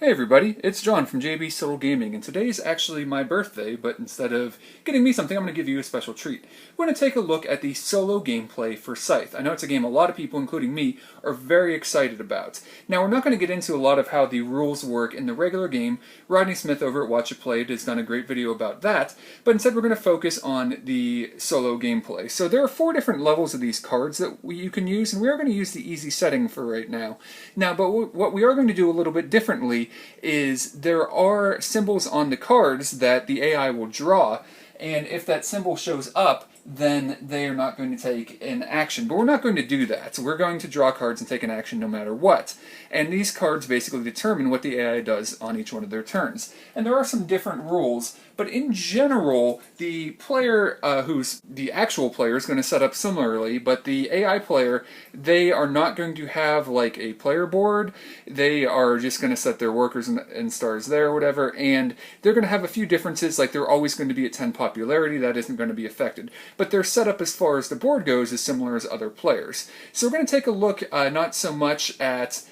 Hey everybody, it's John from JB Solo Gaming, and today's actually my birthday, but instead of getting me something, I'm going to give you a special treat. We're going to take a look at the solo gameplay for Scythe. I know it's a game a lot of people, including me, are very excited about. Now, we're not going to get into a lot of how the rules work in the regular game. Rodney Smith over at Watch It Played has done a great video about that, but instead we're going to focus on the solo gameplay. So there are 4 different levels of these cards that you can use, and we are going to use the easy setting for right now. But what we are going to do a little bit differently is there are symbols on the cards that the AI will draw, and if that symbol shows up, then they are not going to take an action. But we're not going to do that. So we're going to draw cards and take an action no matter what. And these cards basically determine what the AI does on each one of their turns. And there are some different rules, but in general, the player who's the actual player is going to set up similarly, but the AI player, they are not going to have like a player board. They are just going to set their workers and stars there or whatever, and they're going to have a few differences, like they're always going to be at 10 popularity. That isn't going to be affected. But their setup as far as the board goes is similar as other players. So we're going to take a look not so much at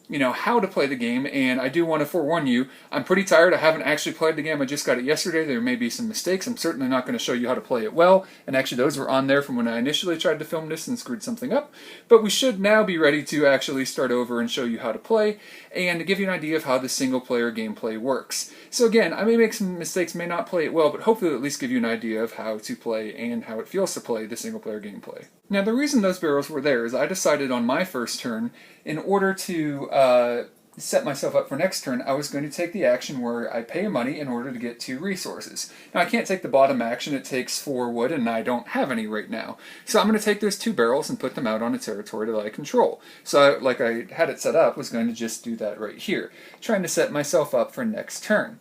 how to play the game, and I do want to forewarn you, I'm pretty tired. I haven't actually played the game. I just got it yesterday. There may be some mistakes. I'm certainly not going to show you how to play it well, and actually those were on there from when I initially tried to film this and screwed something up. But we should now be ready to actually start over and show you how to play, and to give you an idea of how the single-player gameplay works. So again, I may make some mistakes, may not play it well, but hopefully at least give you an idea of how to play and how it feels to play the single-player gameplay. Now, the reason those barrels were there is I decided on my first turn, in order to set myself up for next turn, I was going to take the action where I pay money in order to get 2 resources. Now, I can't take the bottom action. It takes 4 wood, and I don't have any right now. So I'm going to take those 2 barrels and put them out on a territory that I control. So like I had it set up, was going to just do that right here, trying to set myself up for next turn.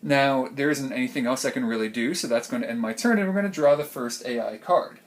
Now, there isn't anything else I can really do, so that's going to end my turn, and we're going to draw the first AI card.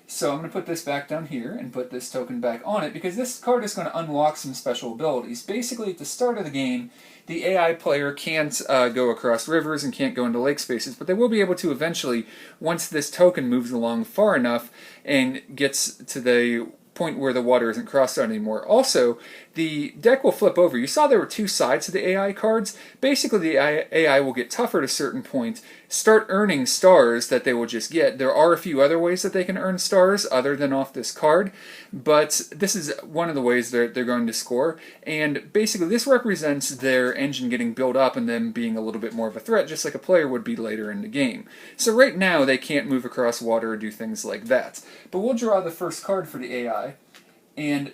So I'm going to put this back down here and put this token back on it, because this card is going to unlock some special abilities. Basically, at the start of the game, the AI player can't go across rivers and can't go into lake spaces, but they will be able to eventually, once this token moves along far enough and gets to the point where the water isn't crossed out anymore. Also, the deck will flip over. You saw there were 2 sides to the AI cards. Basically, the AI will get tougher at a certain point, start earning stars that they will just get. There are a few other ways that they can earn stars other than off this card, but this is one of the ways they're going to score. And basically, this represents their engine getting built up and them being a little bit more of a threat, just like a player would be later in the game. So right now, they can't move across water or do things like that. But we'll draw the first card for the AI, and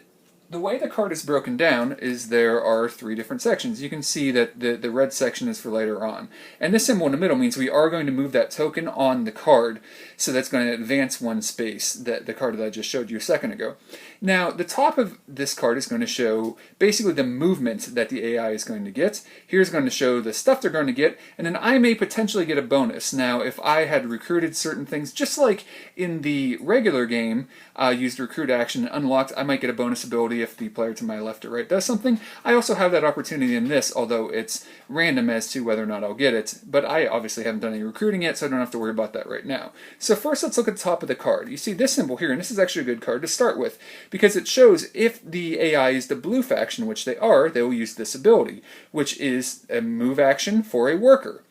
the way the card is broken down is there are 3 different sections. You can see that the red section is for later on. And this symbol in the middle means we are going to move that token on the card, so that's going to advance 1 space, the card that I just showed you a second ago. Now, the top of this card is going to show basically the movement that the AI is going to get. Here's going to show the stuff they're going to get, and then I may potentially get a bonus. Now, if I had recruited certain things, just like in the regular game, used recruit action and unlocked, I might get a bonus ability if the player to my left or right does something. I also have that opportunity in this, although it's random as to whether or not I'll get it. But I obviously haven't done any recruiting yet, so I don't have to worry about that right now. So first, let's look at the top of the card. You see this symbol here, and this is actually a good card to start with, because it shows if the AI is the blue faction, which they are, they will use this ability, which is a move action for a worker.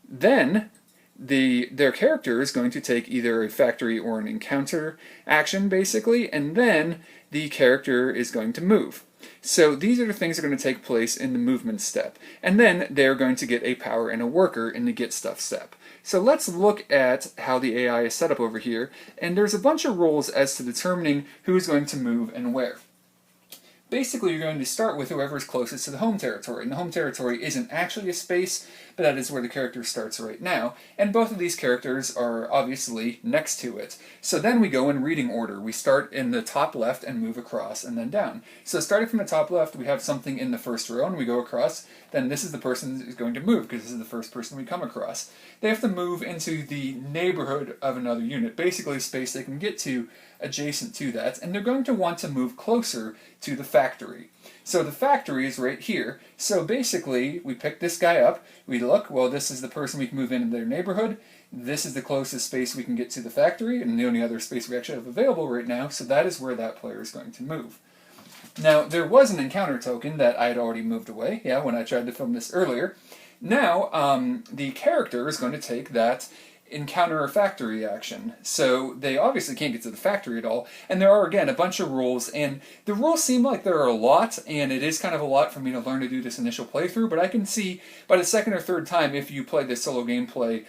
Then their character is going to take either a factory or an encounter action, basically, and then the character is going to move. So these are the things that are going to take place in the movement step. And then they're going to get a power and a worker in the get stuff step. So let's look at how the AI is set up over here, and there's a bunch of rules as to determining who's going to move and where. Basically, you're going to start with whoever's closest to the home territory, and the home territory isn't actually a space, but that is where the character starts right now, and both of these characters are obviously next to it. So then we go in reading order. We start in the top left and move across and then down. So starting from the top left, we have something in the first row, and we go across, then this is the person who's going to move, because this is the first person we come across. They have to move into the neighborhood of another unit, basically space they can get to adjacent to that, and they're going to want to move closer to the factory. So the factory is right here. So basically, we pick this guy up, we look, well, this is the person we can move into their neighborhood, this is the closest space we can get to the factory, and the only other space we actually have available right now, so that is where that player is going to move. Now, there was an encounter token that I had already moved away, yeah, when I tried to film this earlier. Now, the character is going to take that encounter a factory action. So they obviously can't get to the factory at all, and there are, again, a bunch of rules, and the rules seem like there are a lot, and it is kind of a lot for me to learn to do this initial playthrough, but I can see by the second or third time, if you play this solo gameplay,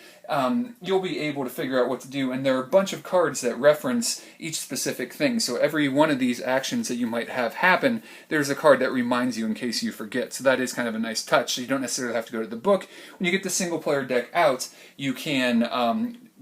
you'll be able to figure out what to do, and there are a bunch of cards that reference each specific thing. So every one of these actions that you might have happen, there's a card that reminds you in case you forget. So that is kind of a nice touch. So you don't necessarily have to go to the book. When you get the single player deck out, you can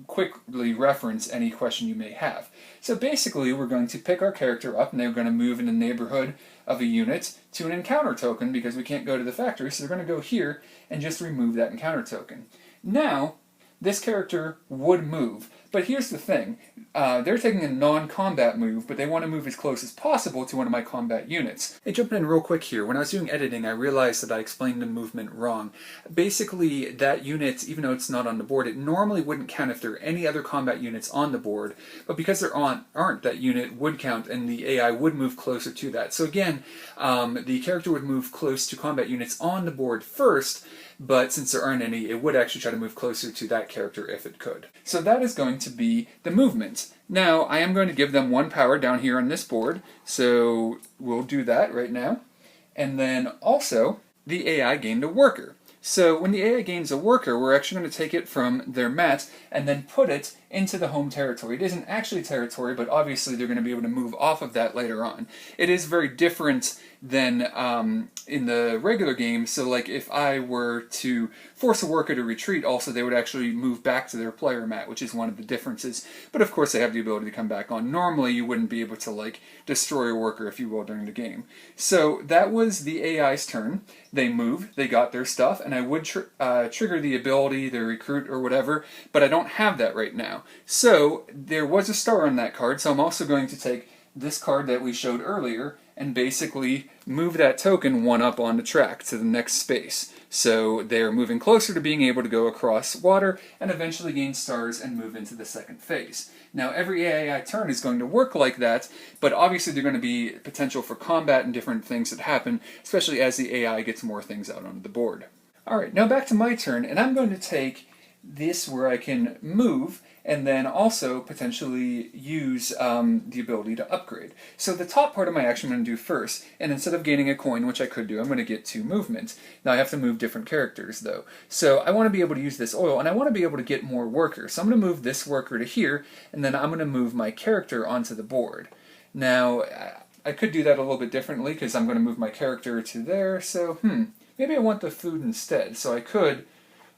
quickly reference any question you may have. So basically, we're going to pick our character up, and they're going to move in the neighborhood of a unit to an encounter token because we can't go to the factory. So they're going to go here and just remove that encounter token. Now, this character would move, but here's the thing. They're taking a non-combat move, but they want to move as close as possible to one of my combat units. Hey, jumping in real quick here, when I was doing editing, I realized that I explained the movement wrong. Basically, that unit, even though it's not on the board, it normally wouldn't count if there are any other combat units on the board, but because there aren't, that unit would count, and the AI would move closer to that. So again, the character would move close to combat units on the board first, but since there aren't any, it would actually try to move closer to that character if it could. So that is going to be the movement. Now, I am going to give them 1 power down here on this board, so we'll do that right now. And then also, the AI gained a worker. So when the AI gains a worker, we're actually going to take it from their mat and then put it into the home territory. It isn't actually territory, but obviously they're going to be able to move off of that later on. It is very different than in the regular game, so like if I were to force a worker to retreat, also they would actually move back to their player mat, which is one of the differences. But of course they have the ability to come back on. Normally you wouldn't be able to like destroy a worker, if you will, during the game. So that was the AI's turn. They moved, they got their stuff, and I would trigger the ability, the recruit or whatever, but I don't have that right now. So there was a star on that card, so I'm also going to take this card that we showed earlier and basically move that token 1 up on the track to the next space. So they're moving closer to being able to go across water and eventually gain stars and move into the second phase. Now every AI turn is going to work like that, but obviously there's going to be potential for combat and different things that happen, especially as the AI gets more things out onto the board. Alright, now back to my turn, and I'm going to take this where I can move and then also potentially use the ability to upgrade. So the top part of my action I'm going to do first, and instead of gaining a coin, which I could do, I'm going to get 2 movement. Now I have to move different characters though. So I want to be able to use this oil, and I want to be able to get more workers. So I'm going to move this worker to here, and then I'm going to move my character onto the board. Now I could do that a little bit differently because I'm going to move my character to there, so maybe I want the food instead. So I could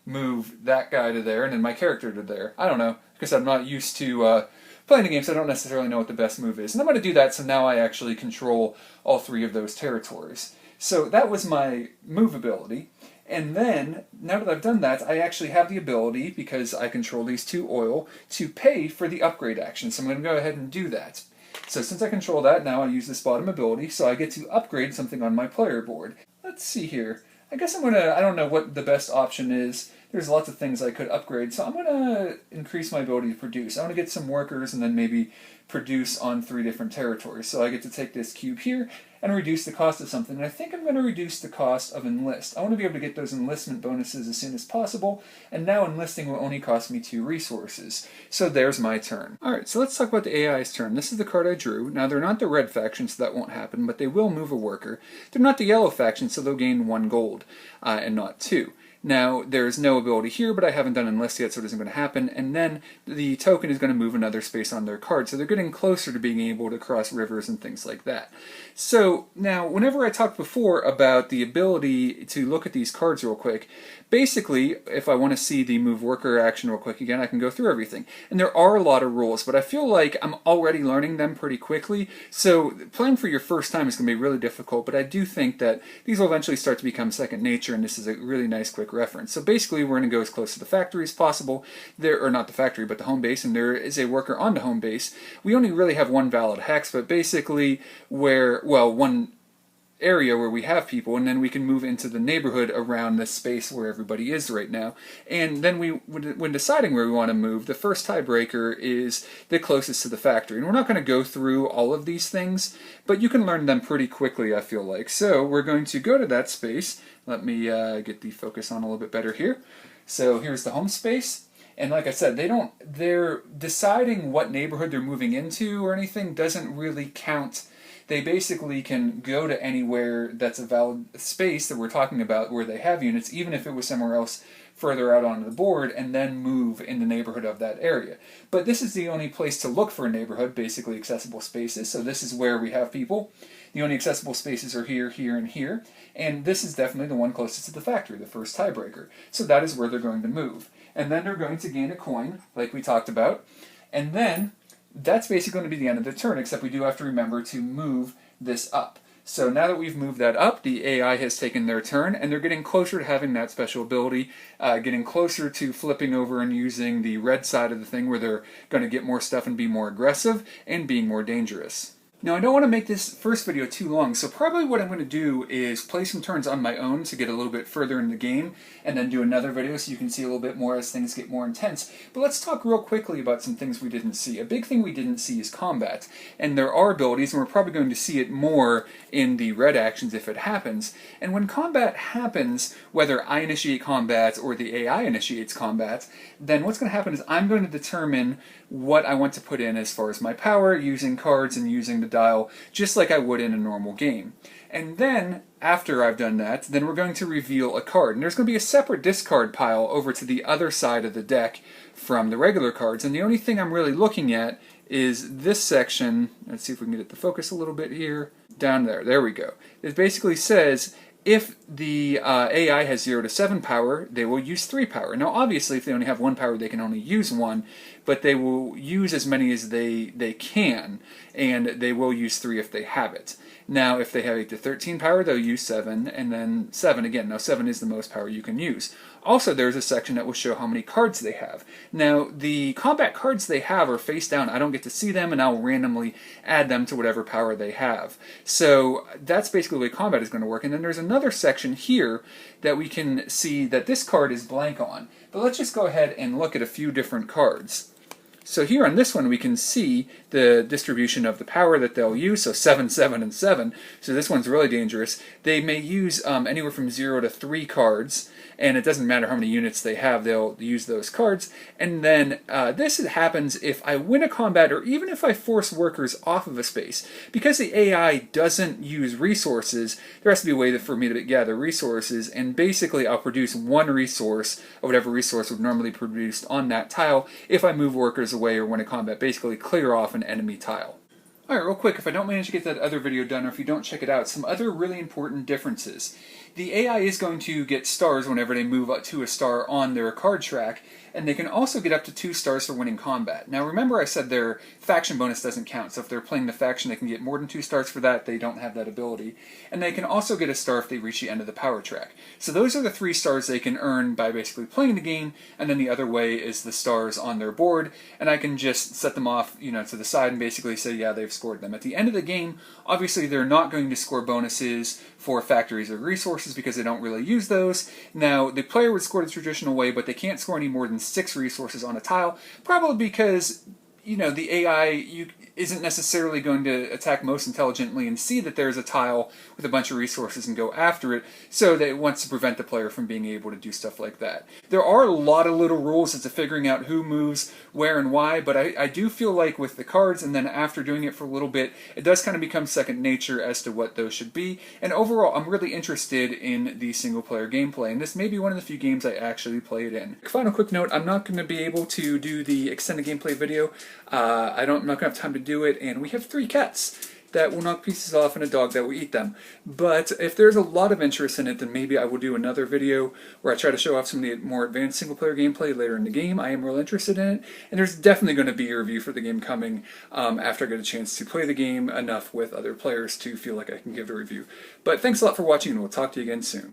move that guy to there and then my character to there. I don't know, because I'm not used to playing the game, so I don't necessarily know what the best move is. And I'm going to do that, so now I actually control all 3 of those territories. So that was my move ability. And then, now that I've done that, I actually have the ability, because I control these 2 oil, to pay for the upgrade action. So I'm going to go ahead and do that. So since I control that, now I use this bottom ability, so I get to upgrade something on my player board. Let's see here. I guess I don't know what the best option is. There's lots of things I could upgrade, so I'm going to increase my ability to produce. I want to get some workers and then maybe produce on 3 different territories. So I get to take this cube here and reduce the cost of something. And I think I'm going to reduce the cost of enlist. I want to be able to get those enlistment bonuses as soon as possible, and now enlisting will only cost me 2 resources. So there's my turn. Alright, so let's talk about the AI's turn. This is the card I drew. Now they're not the red faction, so that won't happen, but they will move a worker. They're not the yellow faction, so they'll gain 1 gold, and not 2. Now, there's no ability here, but I haven't done enlist yet, so it isn't going to happen. And then the token is going to move another space on their card, so they're getting closer to being able to cross rivers and things like that. So, now, whenever I talked before about the ability to look at these cards real quick, basically, if I want to see the move worker action real quick again, I can go through everything. And there are a lot of rules, but I feel like I'm already learning them pretty quickly, so playing for your first time is going to be really difficult, but I do think that these will eventually start to become second nature, and this is a really nice quick reference. So basically, we're going to go as close to the factory as possible, or not the factory, but the home base, and there is a worker on the home base. We only really have 1 valid hex, but basically one area where we have people, and then we can move into the neighborhood around the space where everybody is right now. And then when deciding where we want to move, the first tiebreaker is the closest to the factory. And we're not going to go through all of these things, but you can learn them pretty quickly, I feel like. So we're going to go to that space. Let me get the focus on a little bit better here. So here's the home space. And like I said, they're deciding what neighborhood they're moving into or anything doesn't really count. They basically can go to anywhere that's a valid space that we're talking about where they have units, even if it was somewhere else further out on the board, and then move in the neighborhood of that area. But this is the only place to look for a neighborhood, basically accessible spaces. So this is where we have people. The only accessible spaces are here, here, and here. And this is definitely the one closest to the factory, the first tiebreaker. So that is where they're going to move. And then they're going to gain a coin, like we talked about. And then that's basically going to be the end of the turn, except we do have to remember to move this up. So now that we've moved that up, the AI has taken their turn, and they're getting closer to having that special ability, getting closer to flipping over and using the red side of the thing where they're going to get more stuff and be more aggressive and being more dangerous. Now, I don't want to make this first video too long, so probably what I'm going to do is play some turns on my own to get a little bit further in the game, and then do another video so you can see a little bit more as things get more intense. But let's talk real quickly about some things we didn't see. A big thing we didn't see is combat, and there are abilities, and we're probably going to see it more in the red actions if it happens. And when combat happens, whether I initiate combat or the AI initiates combat, then what's going to happen is I'm going to determine what I want to put in as far as my power, using cards and using the dial, just like I would in a normal game. And then, after I've done that, then we're going to reveal a card. And there's going to be a separate discard pile over to the other side of the deck from the regular cards. And the only thing I'm really looking at is this section. Let's see if we can get the focus a little bit here. Down there. There we go. It basically says, if the AI has 0 to 7 power, they will use 3 power. Now, obviously, if they only have 1 power, they can only use 1, but they will use as many as they can, and they will use 3 if they have it. Now, if they have 8 to 13 power, they'll use 7, and then 7 again. Now, 7 is the most power you can use. Also, there's a section that will show how many cards they have. Now, the combat cards they have are face down. I don't get to see them, and I'll randomly add them to whatever power they have. So that's basically the way combat is going to work. And then there's another section here that we can see that this card is blank on. But let's just go ahead and look at a few different cards. So here on this one we can see the distribution of the power that they'll use, so 7, 7, and 7. So this one's really dangerous. They may use anywhere from 0 to 3 cards, and it doesn't matter how many units they have, they'll use those cards. And then this happens if I win a combat, or even if I force workers off of a space. Because the AI doesn't use resources, there has to be a way for me to gather resources, and basically I'll produce 1 resource, or whatever resource would normally be produced on that tile, if I move workers away or win a combat, basically clear off an enemy tile. Alright, real quick, if I don't manage to get that other video done, or if you don't check it out, some other really important differences. The AI is going to get stars whenever they move up to a star on their card track, and they can also get up to 2 stars for winning combat. Now remember I said their faction bonus doesn't count, so if they're playing the faction they can get more than 2 stars for that, they don't have that ability. And they can also get a star if they reach the end of the power track. So those are the 3 stars they can earn by basically playing the game, and then the other way is the stars on their board, and I can just set them off, to the side and basically say, yeah, they've scored them. At the end of the game, obviously they're not going to score bonuses for factories or resources because they don't really use those. Now, the player would score the traditional way, but they can't score any more than 6 resources on a tile, probably because the AI isn't necessarily going to attack most intelligently and see that there's a tile with a bunch of resources and go after it, so that it wants to prevent the player from being able to do stuff like that. There are a lot of little rules as to figuring out who moves where and why, but I do feel like with the cards, and then after doing it for a little bit, it does kind of become second nature as to what those should be. And overall, I'm really interested in the single-player gameplay, and this may be one of the few games I actually play it in. Final quick note, I'm not going to be able to do the extended gameplay video. I'm not going to have time to do it, and we have 3 cats that will knock pieces off and a dog that will eat them. But if there's a lot of interest in it, then maybe I will do another video where I try to show off some of the more advanced single-player gameplay later in the game. I am real interested in it, and there's definitely going to be a review for the game coming after I get a chance to play the game enough with other players to feel like I can give a review. But thanks a lot for watching, and we'll talk to you again soon.